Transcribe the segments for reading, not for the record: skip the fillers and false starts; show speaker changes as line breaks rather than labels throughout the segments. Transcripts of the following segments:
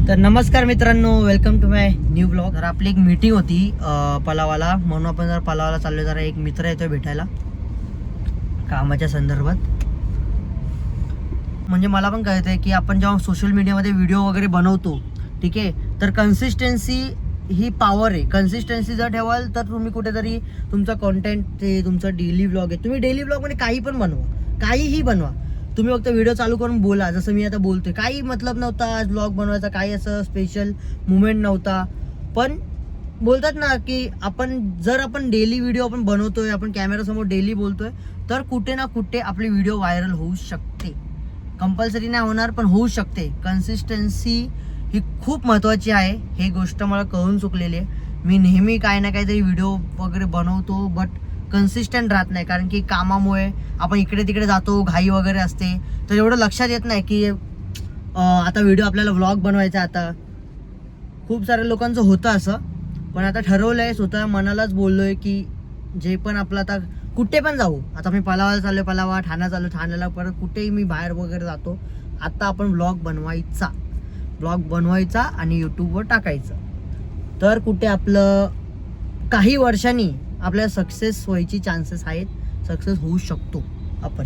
तर नमस्कार मित्रांनो, welcome to my new blog. तर आपली एक मीटिंग होती पलावाला, म्हणून आपण जरा पलावाला चाललो. जरा एक मित्र येतोय भेटायला कामाच्या संदर्भात. म्हणजे मला पण कळतंय की आपण जेव्हा सोशल मीडियामध्ये व्हिडिओ वगैरे बनवतो, ठीक आहे, तर कन्सिस्टन्सी ही पॉवर आहे. कन्सिस्टन्सी जर ठेवाल तर तुम्ही कुठेतरी तुमचा कॉन्टेंट, ते तुमचा डेली ब्लॉग आहे, तुम्ही डेली ब्लॉगमध्ये काही पण बनवा, काहीही बनवा. तुम्ही फक्त व्हिडिओ चालू करून बोला, जसं मी आता बोलतोय. काही मतलब नव्हता आज ब्लॉग बनवायचा, काही असं स्पेशल मुमेंट नव्हता. पण बोलतात ना की आपण डेली व्हिडिओ आपण बनवतोय, आपण कॅमेरासमोर डेली बोलतोय, तर कुठे ना कुठे आपली व्हिडिओ व्हायरल होऊ शकते. कंपल्सरी नाही होणार, पण होऊ शकते. कन्सिस्टन्सी ही खूप महत्त्वाची आहे. ही गोष्ट मला कळून चुकलेली आहे. मी नेहमी काही ना काहीतरी व्हिडिओ वगैरे बनवतो, बट कन्सिस्टंट राहत नाही. कारण की कामामुळे आपण इकडे तिकडे जातो, घाई वगैरे असते, तर एवढं लक्षात येत नाही की आता व्हिडिओ आपल्याला व्लॉग बनवायचा. आता खूप साऱ्या लोकांचं होतं असं, पण आता ठरवलं आहे, स्वतः मनालाच बोललो आहे की जे पण आपलं आता कुठे पण जाऊ. आता मी पलावाला चाललो, पलावा, ठाणा चाललो, ठाण्याला, परत कुठेही मी बाहेर वगैरे जातो. आता आपण ब्लॉग बनवायचा आणि यूट्यूबवर टाकायचं. तर कुठे आपलं काही वर्षांनी आपल्याला सक्सेस व्हायची चान्सेस आहेत. सक्सेस होऊ शकतो आपण,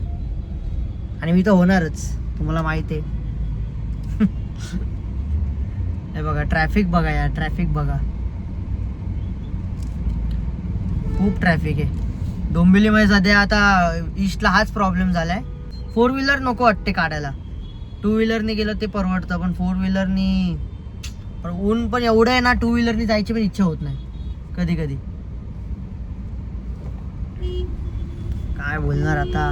आणि मी तर होणारच, तुम्हाला माहिती आहे. हे बघा ट्रॅफिक, बघा यार, ट्रॅफिक बघा, खूप ट्रॅफिक आहे डोंबिवलीमध्ये सध्या. आता ईस्टला हाच प्रॉब्लेम झालाय. 4 व्हीलर नको वाटते काढायला, 2 व्हीलरनी गेलं ते परवडतं, पण 4 व्हीलरनी ऊन पण एवढं आहे ना, 2 व्हीलरनी जायची पण इच्छा होत नाही कधी कधी. काय बोलणार आता.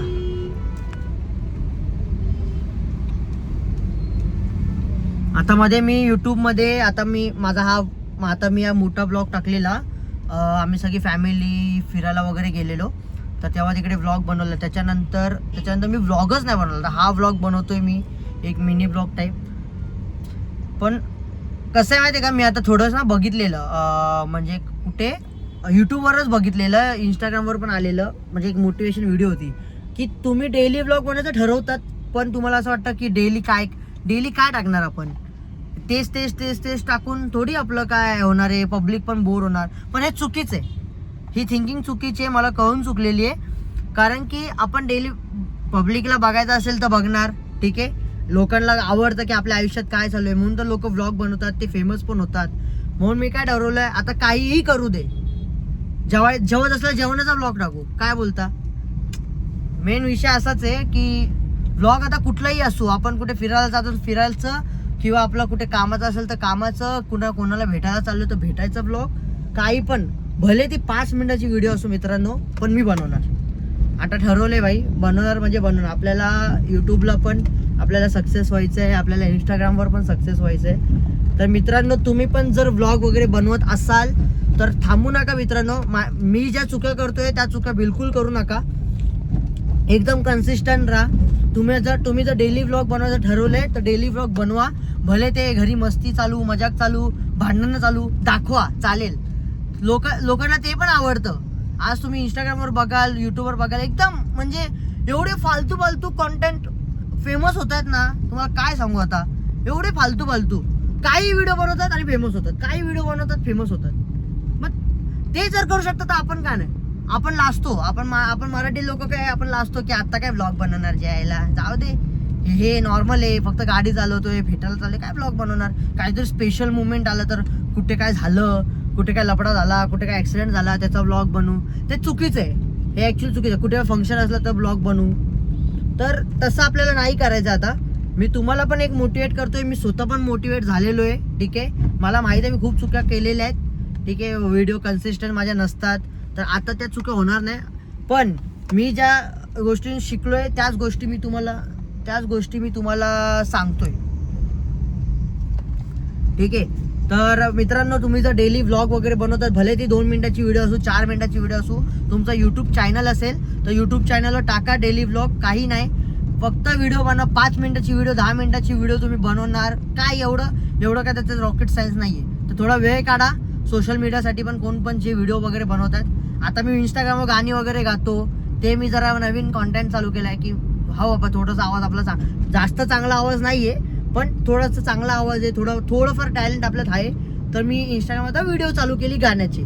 आता मध्ये मी यूट्यूबमध्ये आता मी हा मोठा ब्लॉग टाकलेला. आम्ही सगळी फॅमिली फिरायला वगैरे गेलेलो, तर तेव्हा तिकडे व्लॉग बनवला. त्याच्यानंतर मी व्लॉगच नाही बनवला. हा व्लॉग बनवतोय मी, एक मिनी ब्लॉग टाईप. पण कसं आहे माहिती आहे का, मी आता थोडंसं ना बघितलेलं, म्हणजे कुठे यूट्यूबवरच बघितलेलं, इंस्टाग्रामवर पण आलेलं. म्हणजे एक मोटिवेशन व्हिडिओ होती की तुम्ही डेली व्लॉग बनवायचं ठरवतात, पण तुम्हाला असं वाटतं की डेली काय टाकणार आपण. तेच टाकून थोडी आपलं काय होणार आहे, पब्लिक पण बोर होणार. पण हे चुकीचं आहे, ही थिंकिंग चुकीची आहे, मला कळून चुकलेली आहे. कारण की आपण डेली पब्लिकला बघायचं असेल तर बघणार, ठीक आहे. लोकांना आवडतं की आपल्या आयुष्यात काय चालू आहे, म्हणून तर लोक व्लॉग बनवतात, ते फेमस पण होतात. म्हणून मी काय ठरवलंय, आता काहीही करू दे, जेवत असलं जेवणाचा व्लॉग टाकू. काय बोलता. मेन विषय असाच आहे की व्लॉग आता कुठलाही असू, आपण कुठे फिरायला जातो फिरायचं, किंवा आपलं कुठे कामाचं असेल तर कामाचं, कोणाला भेटायला चाललो तर भेटायचं व्लॉग. काही पण, भले ती 5 मिनिटाची व्हिडिओ असो मित्रांनो, पण मी बनवणार. आता ठरवलंय भाई, बनवणार म्हणजे बनवणार. आपल्याला यूट्यूबला पण आपल्याला सक्सेस व्हायचं आहे, आपल्याला इंस्टाग्रामवर पण सक्सेस व्हायचं आहे. तर मित्रांनो, तुम्ही पण जर व्लॉग वगैरे बनवत असाल तर थांबू नका मित्रांनो. मी ज्या चुका करतोय त्या चुका बिलकुल करू नका. एकदम कन्सिस्टंट राहा. तुम्ही जर डेली व्लॉग बनवायचं ठरवलंय तर डेली व्लॉग बनवा. भले ते घरी मस्ती चालू, मजाक चालू, भांडणं चालू, दाखवा, चालेल. लोकांना ते पण आवडतं. आज तुम्ही इंस्टाग्रामवर बघाल, यूट्यूबवर बघाल, एकदम म्हणजे एवढे फालतू कॉन्टेंट फेमस होत आहेत ना, तुम्हाला काय सांगू आता. एवढे फालतू काही व्हिडिओ बनवतात आणि फेमस होतात, काही व्हिडिओ बनवतात फेमस होतात. मग ते जर करू शकतात तर आपण का नाही. आपण लाजतो, आपण मराठी लोक काय, आपण लाजतो की आता काय ब्लॉग बनवणार, जायला जाऊ दे, हे नॉर्मल आहे, फक्त गाडी चालवतोय, भेटायला चालले, काय ब्लॉग बनवणार. काहीतरी स्पेशल मुवमेंट आलं तर, कुठे काय झालं, कुठे काय लफडा झाला, कुठे काय ऍक्सिडेंट झाला, त्याचा ब्लॉग बनवू, ते चुकीचं आहे. हे ऍक्च्युअली चुकीचं आहे. कुठे फंक्शन असलं तर ब्लॉग बनवू, तर तसं आपल्याला नाही करायचं. आता मी तुम्हाला पण एक मोटिवेट करतोय, मी स्वतः पण मोटिवेट झालेलो आहे, ठीक आहे. मला माहिती आहे मी खूप चुका केलेल्या आहेत, ठीक आहे. व्हिडिओ कन्सिस्टंट माझ्या नसतात, तर आता त्या चुका होणार नाही. पण मी ज्या गोष्टी शिकलोय त्याच गोष्टी मी तुम्हाला सांगतोय, ठीक आहे. तर मित्रांनो, तुम्ही जर डेली व्लॉग वगैरे बनवतात, भले ती 2 मिनिटाची व्हिडिओ असू, 4 मिनिटाची व्हिडिओ असू, तुमचा यूट्यूब चॅनल असेल तर यूट्यूब चॅनलवर टाका डेली व्लॉग. काही नाही, फक्त व्हिडिओ बनवा. 5 मिनिटाची व्हिडिओ, 10 मिनिटाची व्हिडिओ तुम्ही बनवणार. काय एवढं काय त्याचं रॉकेट सायन्स नाहीये. तर थोडा वेळ काढा सोशल मीडियासाठी. पण कोण पण जे व्हिडिओ वगैरे बनवतात, आता मी इंस्टाग्रामवर गाणी वगैरे गातो, ते मी जरा नवीन कॉन्टेंट चालू केलाय की हो बाबा थोडासा आवाज आपला जास्त चांगला आवाज नाहीये, पण थोडासा चांगला आवाज आहे, थोडंफार टॅलेंट आपल्यात आहे. तर मी इंस्टाग्रामवर व्हिडिओ चालू केली गाण्याची.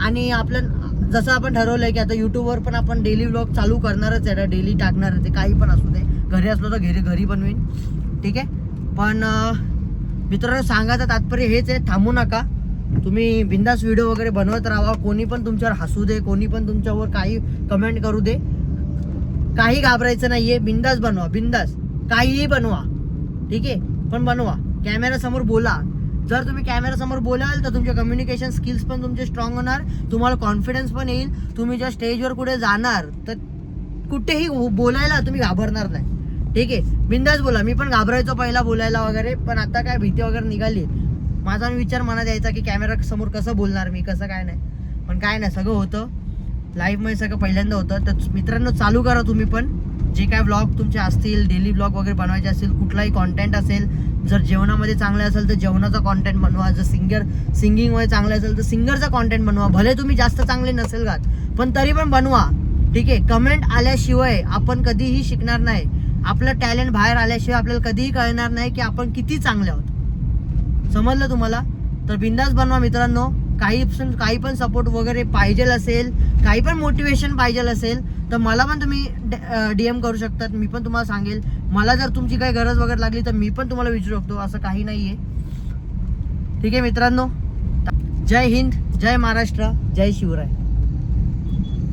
आणि आपलं जसं आपण ठरवलंय की आता यूट्यूबवर पण आपण डेली व्लॉग चालू करणारच आहे, डेली टाकणारच आहे, काही पण असू दे. घरी असलो तर घरी बनवीन, ठीक आहे. पण मित्रांनो सांगायचं तात्पर्य हेच आहे, थांबू नका. तुम्ही बिंदास व्हिडिओ वगैरे बनवत राहा. कोणी पण तुमच्यावर हसू दे, कोणी पण तुमच्यावर काही कमेंट करू दे, काही घाबरायचं नाहीये. बिंदास बनवा, बिंदास काहीही बनवा, ठीक आहे. पण बनवा, कॅमेरासमोर बोला. जर तुम्ही कॅमेरासमोर बोलाल तर तुमचे कम्युनिकेशन स्किल्स पण तुमचे स्ट्रॉंग होणार, तुम्हाला कॉन्फिडन्स पण येईल. तुम्ही ज्या स्टेजवर कुठे जाणार तर कुठेही बोलायला तुम्ही घाबरणार नाही, ठीक आहे. बिंदास बोला. मी पण घाबरायचो पहिला बोलायला वगैरे, पण आता काय भीती वगैरे निघाली. माझा विचार मनात यायचा की कॅमेरा समोर कसं बोलणार मी, कसं काय नाही. पण काय नाही, सगळं होतं लाईफमध्ये, सगळं पहिल्यांदा होतं. तर मित्रांनो चालू करा तुम्ही पण. जे काय व्लॉग तुमचे असतील, डेली व्लॉग वगैरे बनवायचे असतील, कुठलाही कॉन्टेंट असेल, जर जेवणामध्ये चांगलं असेल तर जेवणाचा कॉन्टेंट बनवा. जर सिंगिंगमध्ये चांगलं असेल तर सिंगरचा कॉन्टेंट बनवा. भले तुम्ही जास्त चांगले नसेल गात, पण तरी पण बनवा, ठीक आहे. कमेंट आल्याशिवाय आपण कधीही शिकणार नाही. आपलं टॅलेंट बाहेर आल्याशिवाय आपल्याला कधीही कळणार नाही की आपण किती चांगले आहोत. समजलं तुम्हाला? तर बिंदास बनवा मित्रांनो. काही पण सपोर्ट वगैरे पाहिजे असेल, काही पण मोटिवेशन पाहिजे असेल तर मला पण तुम्ही DM करू शकतात. मी पण तुम्हाला सांगेल. मला जर तुमची काही गरज वगैरे लागली तर मी पण तुम्हाला विचारू शकतो, असं काही नाही आहे, ठीक आहे मित्रांनो. जय हिंद, जय महाराष्ट्र, जय शिवराय.